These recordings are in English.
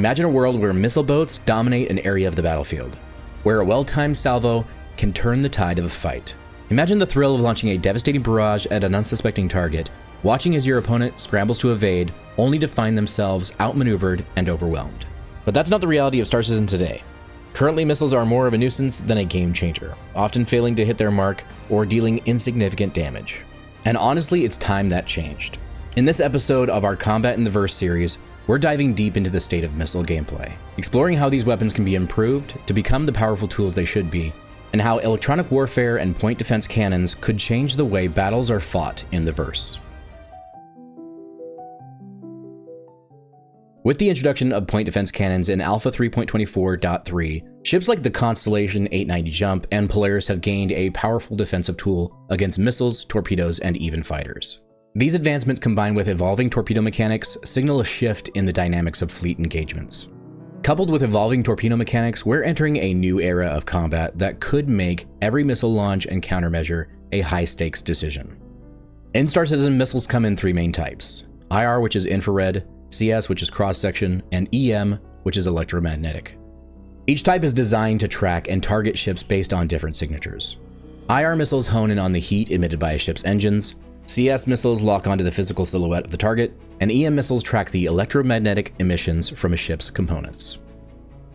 Imagine a world where missile boats dominate an area of the battlefield, where a well-timed salvo can turn the tide of a fight. Imagine the thrill of launching a devastating barrage at an unsuspecting target, watching as your opponent scrambles to evade, only to find themselves outmaneuvered and overwhelmed. But that's not the reality of Star Citizen today. Currently, missiles are more of a nuisance than a game changer, often failing to hit their mark or dealing insignificant damage. And honestly, it's time that changed. In this episode of our Combat in the Verse series, we're diving deep into the state of missile gameplay, exploring how these weapons can be improved to become the powerful tools they should be, and how electronic warfare and point defense cannons could change the way battles are fought in the verse. With the introduction of point defense cannons in Alpha 3.24.3, ships like the Constellation 890 Jump and Polaris have gained a powerful defensive tool against missiles, torpedoes, and even fighters. These advancements, combined with evolving torpedo mechanics, signal a shift in the dynamics of fleet engagements. Coupled with evolving torpedo mechanics, we're entering a new era of combat that could make every missile launch and countermeasure a high-stakes decision. In Star Citizen, missiles come in three main types: IR, which is infrared, CS, which is cross-section, and EM, which is electromagnetic. Each type is designed to track and target ships based on different signatures. IR missiles hone in on the heat emitted by a ship's engines, CS missiles lock onto the physical silhouette of the target, and EM missiles track the electromagnetic emissions from a ship's components.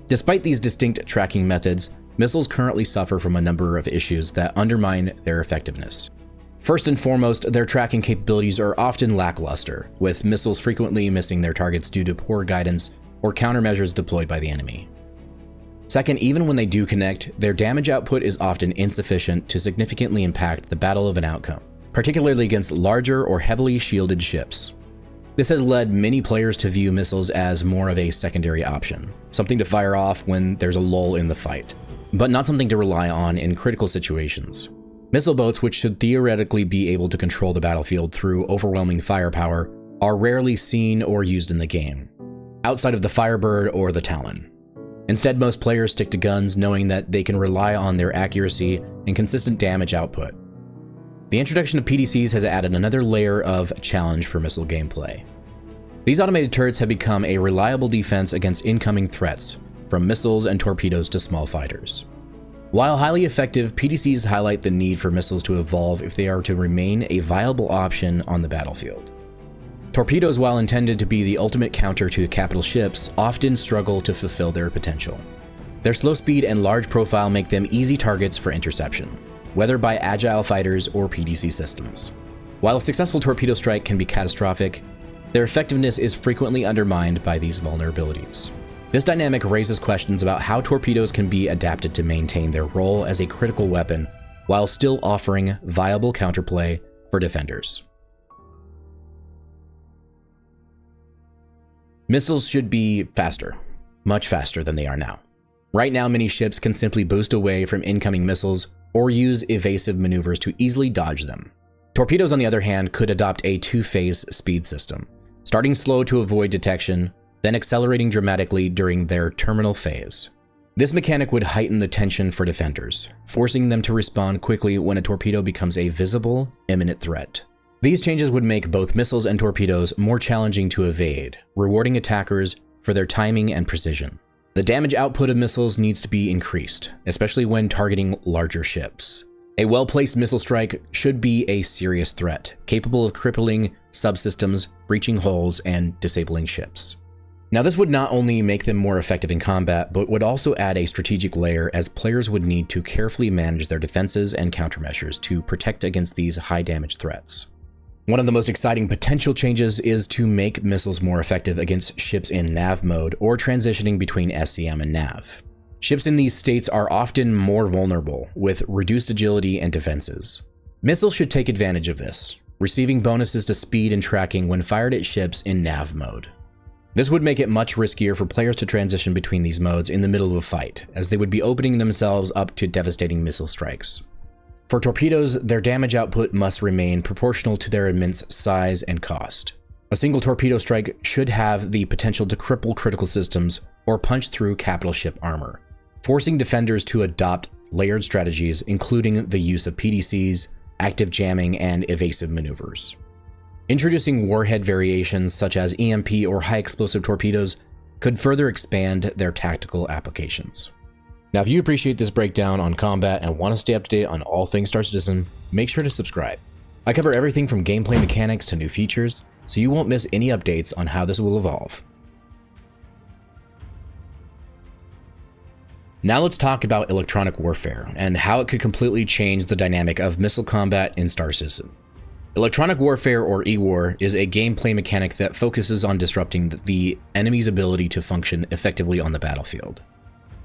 Despite these distinct tracking methods, missiles currently suffer from a number of issues that undermine their effectiveness. First and foremost, their tracking capabilities are often lackluster, with missiles frequently missing their targets due to poor guidance or countermeasures deployed by the enemy. Second, even when they do connect, their damage output is often insufficient to significantly impact the battle of an outcome, particularly against larger or heavily shielded ships. This has led many players to view missiles as more of a secondary option, something to fire off when there's a lull in the fight, but not something to rely on in critical situations. Missile boats, which should theoretically be able to control the battlefield through overwhelming firepower, are rarely seen or used in the game, outside of the Firebird or the Talon. Instead, most players stick to guns knowing that they can rely on their accuracy and consistent damage output. The introduction of PDCs has added another layer of challenge for missile gameplay. These automated turrets have become a reliable defense against incoming threats, from missiles and torpedoes to small fighters. While highly effective, PDCs highlight the need for missiles to evolve if they are to remain a viable option on the battlefield. Torpedoes, while intended to be the ultimate counter to capital ships, often struggle to fulfill their potential. Their slow speed and large profile make them easy targets for interception, whether by agile fighters or PDC systems. While a successful torpedo strike can be catastrophic, their effectiveness is frequently undermined by these vulnerabilities. This dynamic raises questions about how torpedoes can be adapted to maintain their role as a critical weapon while still offering viable counterplay for defenders. Missiles should be faster, much faster than they are now. Right now, many ships can simply boost away from incoming missiles or use evasive maneuvers to easily dodge them. Torpedoes, on the other hand, could adopt a two-phase speed system, starting slow to avoid detection, then accelerating dramatically during their terminal phase. This mechanic would heighten the tension for defenders, forcing them to respond quickly when a torpedo becomes a visible, imminent threat. These changes would make both missiles and torpedoes more challenging to evade, rewarding attackers for their timing and precision. The damage output of missiles needs to be increased, especially when targeting larger ships. A well-placed missile strike should be a serious threat, capable of crippling subsystems, breaching hulls, and disabling ships. Now, this would not only make them more effective in combat, but would also add a strategic layer, as players would need to carefully manage their defenses and countermeasures to protect against these high-damage threats. One of the most exciting potential changes is to make missiles more effective against ships in nav mode or transitioning between SCM and nav. Ships in these states are often more vulnerable, with reduced agility and defenses. Missiles should take advantage of this, receiving bonuses to speed and tracking when fired at ships in nav mode. This would make it much riskier for players to transition between these modes in the middle of a fight, as they would be opening themselves up to devastating missile strikes. For torpedoes, their damage output must remain proportional to their immense size and cost. A single torpedo strike should have the potential to cripple critical systems or punch through capital ship armor, forcing defenders to adopt layered strategies, including the use of PDCs, active jamming, and evasive maneuvers. Introducing warhead variations such as EMP or high explosive torpedoes could further expand their tactical applications. Now, if you appreciate this breakdown on combat and want to stay up to date on all things Star Citizen, make sure to subscribe. I cover everything from gameplay mechanics to new features, so you won't miss any updates on how this will evolve. Now let's talk about electronic warfare and how it could completely change the dynamic of missile combat in Star Citizen. Electronic warfare, or EWAR, is a gameplay mechanic that focuses on disrupting the enemy's ability to function effectively on the battlefield.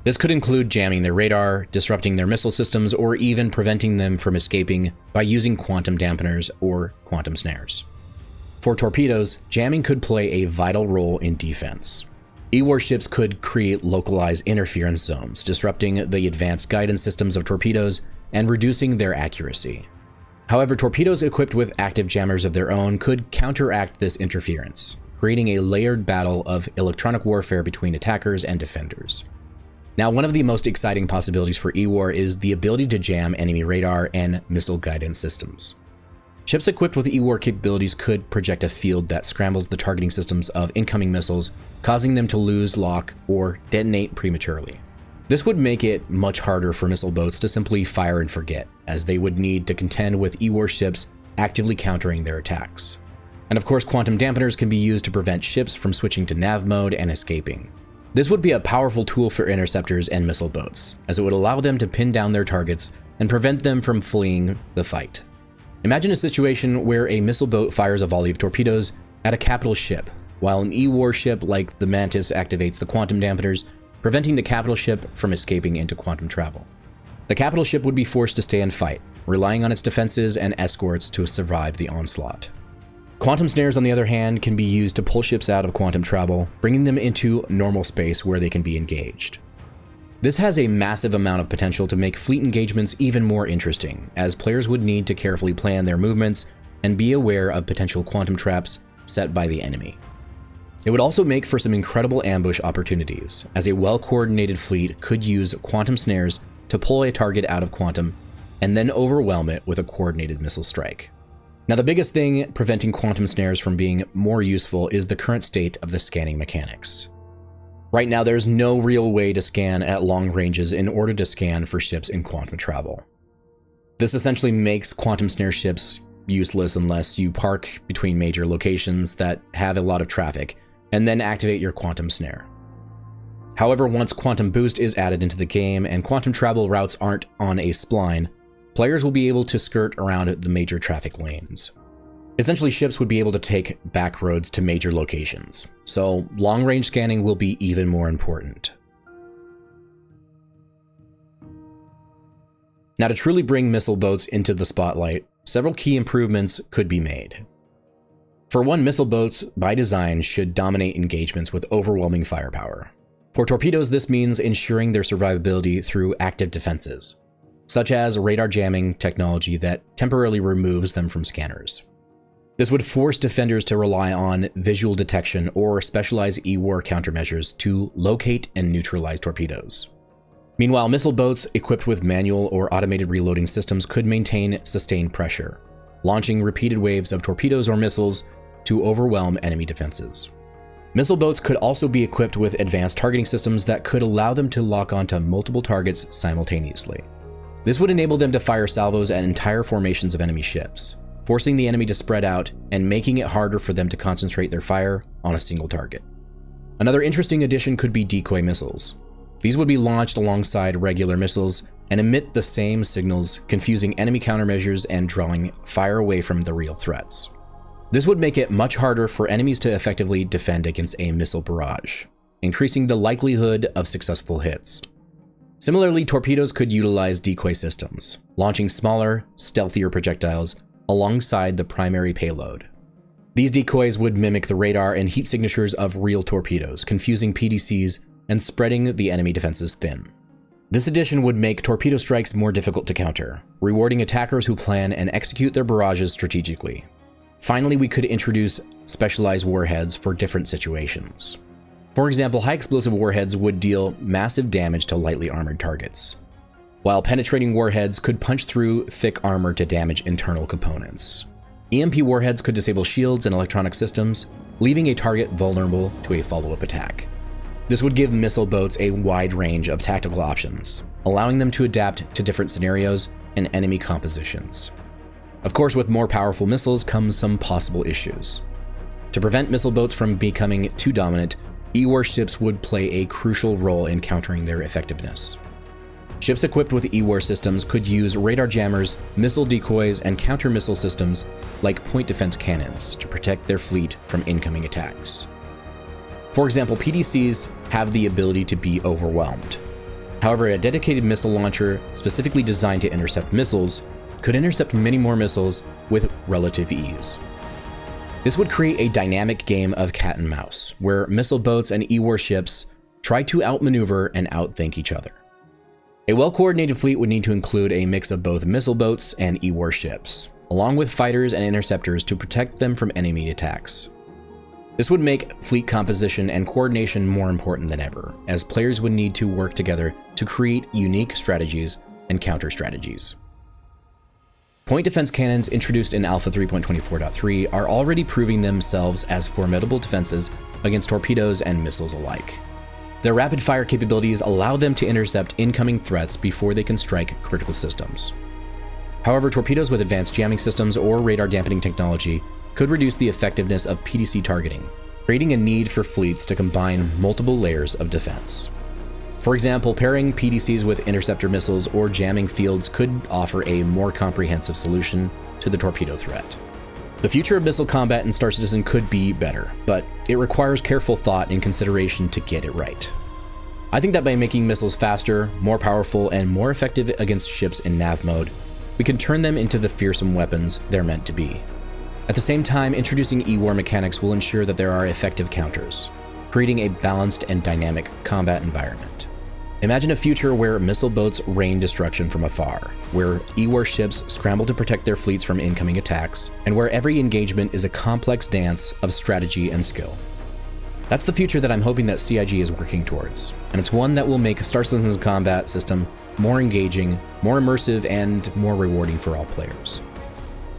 This could include jamming their radar, disrupting their missile systems, or even preventing them from escaping by using quantum dampeners or quantum snares. For torpedoes, jamming could play a vital role in defense. EWAR ships could create localized interference zones, disrupting the advanced guidance systems of torpedoes and reducing their accuracy. However, torpedoes equipped with active jammers of their own could counteract this interference, creating a layered battle of electronic warfare between attackers and defenders. Now, one of the most exciting possibilities for EWAR is the ability to jam enemy radar and missile guidance systems. Ships equipped with EWAR capabilities could project a field that scrambles the targeting systems of incoming missiles, causing them to lose lock or detonate prematurely. This would make it much harder for missile boats to simply fire and forget, as they would need to contend with EWAR ships actively countering their attacks. And of course, quantum dampeners can be used to prevent ships from switching to nav mode and escaping. This would be a powerful tool for interceptors and missile boats, as it would allow them to pin down their targets and prevent them from fleeing the fight. Imagine a situation where a missile boat fires a volley of torpedoes at a capital ship, while an EWAR ship like the Mantis activates the quantum dampeners, preventing the capital ship from escaping into quantum travel. The capital ship would be forced to stay and fight, relying on its defenses and escorts to survive the onslaught. Quantum snares, on the other hand, can be used to pull ships out of quantum travel, bringing them into normal space where they can be engaged. This has a massive amount of potential to make fleet engagements even more interesting, as players would need to carefully plan their movements and be aware of potential quantum traps set by the enemy. It would also make for some incredible ambush opportunities, as a well-coordinated fleet could use quantum snares to pull a target out of quantum and then overwhelm it with a coordinated missile strike. Now, the biggest thing preventing quantum snares from being more useful is the current state of the scanning mechanics. Right now, there's no real way to scan at long ranges in order to scan for ships in quantum travel. This essentially makes quantum snare ships useless unless you park between major locations that have a lot of traffic and then activate your quantum snare. However, once quantum boost is added into the game and quantum travel routes aren't on a spline, players will be able to skirt around the major traffic lanes. Essentially, ships would be able to take back roads to major locations, so long-range scanning will be even more important. Now, to truly bring missile boats into the spotlight, several key improvements could be made. For one, missile boats, by design, should dominate engagements with overwhelming firepower. For torpedoes, this means ensuring their survivability through active defenses, such as radar jamming technology that temporarily removes them from scanners. This would force defenders to rely on visual detection or specialized EWAR countermeasures to locate and neutralize torpedoes. Meanwhile, missile boats equipped with manual or automated reloading systems could maintain sustained pressure, launching repeated waves of torpedoes or missiles to overwhelm enemy defenses. Missile boats could also be equipped with advanced targeting systems that could allow them to lock onto multiple targets simultaneously. This would enable them to fire salvos at entire formations of enemy ships, forcing the enemy to spread out and making it harder for them to concentrate their fire on a single target. Another interesting addition could be decoy missiles. These would be launched alongside regular missiles and emit the same signals, confusing enemy countermeasures and drawing fire away from the real threats. This would make it much harder for enemies to effectively defend against a missile barrage, increasing the likelihood of successful hits. Similarly, torpedoes could utilize decoy systems, launching smaller, stealthier projectiles alongside the primary payload. These decoys would mimic the radar and heat signatures of real torpedoes, confusing PDCs and spreading the enemy defenses thin. This addition would make torpedo strikes more difficult to counter, rewarding attackers who plan and execute their barrages strategically. Finally, we could introduce specialized warheads for different situations. For example, high explosive warheads would deal massive damage to lightly armored targets, while penetrating warheads could punch through thick armor to damage internal components. EMP warheads could disable shields and electronic systems, leaving a target vulnerable to a follow-up attack. This would give missile boats a wide range of tactical options, allowing them to adapt to different scenarios and enemy compositions. Of course, with more powerful missiles comes some possible issues. To prevent missile boats from becoming too dominant, E-War ships would play a crucial role in countering their effectiveness. Ships equipped with E-War systems could use radar jammers, missile decoys, and counter-missile systems like point defense cannons to protect their fleet from incoming attacks. For example, PDCs have the ability to be overwhelmed. However, a dedicated missile launcher specifically designed to intercept missiles could intercept many more missiles with relative ease. This would create a dynamic game of cat and mouse, where missile boats and E-War ships try to outmaneuver and outthink each other. A well-coordinated fleet would need to include a mix of both missile boats and E-War ships, along with fighters and interceptors to protect them from enemy attacks. This would make fleet composition and coordination more important than ever, as players would need to work together to create unique strategies and counter-strategies. Point defense cannons introduced in Alpha 3.24.3 are already proving themselves as formidable defenses against torpedoes and missiles alike. Their rapid-fire capabilities allow them to intercept incoming threats before they can strike critical systems. However, torpedoes with advanced jamming systems or radar dampening technology could reduce the effectiveness of PDC targeting, creating a need for fleets to combine multiple layers of defense. For example, pairing PDCs with interceptor missiles or jamming fields could offer a more comprehensive solution to the torpedo threat. The future of missile combat in Star Citizen could be better, but it requires careful thought and consideration to get it right. I think that by making missiles faster, more powerful, and more effective against ships in nav mode, we can turn them into the fearsome weapons they're meant to be. At the same time, introducing E-War mechanics will ensure that there are effective counters, creating a balanced and dynamic combat environment. Imagine a future where missile boats rain destruction from afar, where E-War ships scramble to protect their fleets from incoming attacks, and where every engagement is a complex dance of strategy and skill. That's the future that I'm hoping that CIG is working towards, and it's one that will make Star Citizen's combat system more engaging, more immersive, and more rewarding for all players.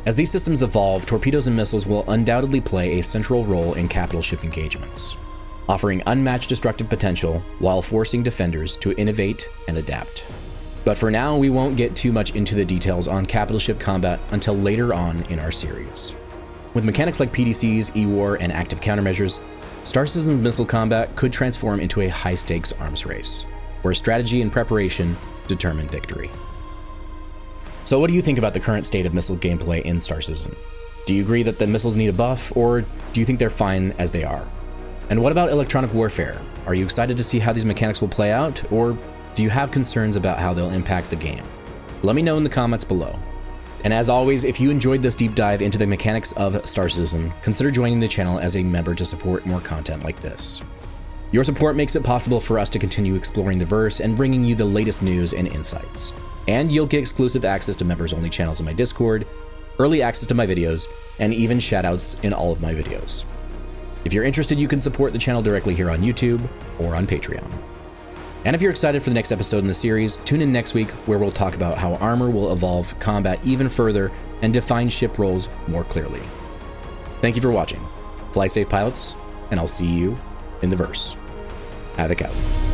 As these systems evolve, torpedoes and missiles will undoubtedly play a central role in capital ship engagements, offering unmatched destructive potential while forcing defenders to innovate and adapt. But for now, we won't get too much into the details on capital ship combat until later on in our series. With mechanics like PDCs, E-War, and active countermeasures, Star Citizen's missile combat could transform into a high-stakes arms race, where strategy and preparation determine victory. So what do you think about the current state of missile gameplay in Star Citizen? Do you agree that the missiles need a buff, or do you think they're fine as they are? And what about electronic warfare? Are you excited to see how these mechanics will play out, or do you have concerns about how they'll impact the game? Let me know in the comments below. And as always, if you enjoyed this deep dive into the mechanics of Star Citizen, consider joining the channel as a member to support more content like this. Your support makes it possible for us to continue exploring the verse and bringing you the latest news and insights. And you'll get exclusive access to members-only channels in my Discord, early access to my videos, and even shoutouts in all of my videos. If you're interested, you can support the channel directly here on YouTube or on Patreon. And if you're excited for the next episode in the series, tune in next week where we'll talk about how armor will evolve combat even further and define ship roles more clearly. Thank you for watching. Fly safe, pilots, and I'll see you in the verse. Havoc out.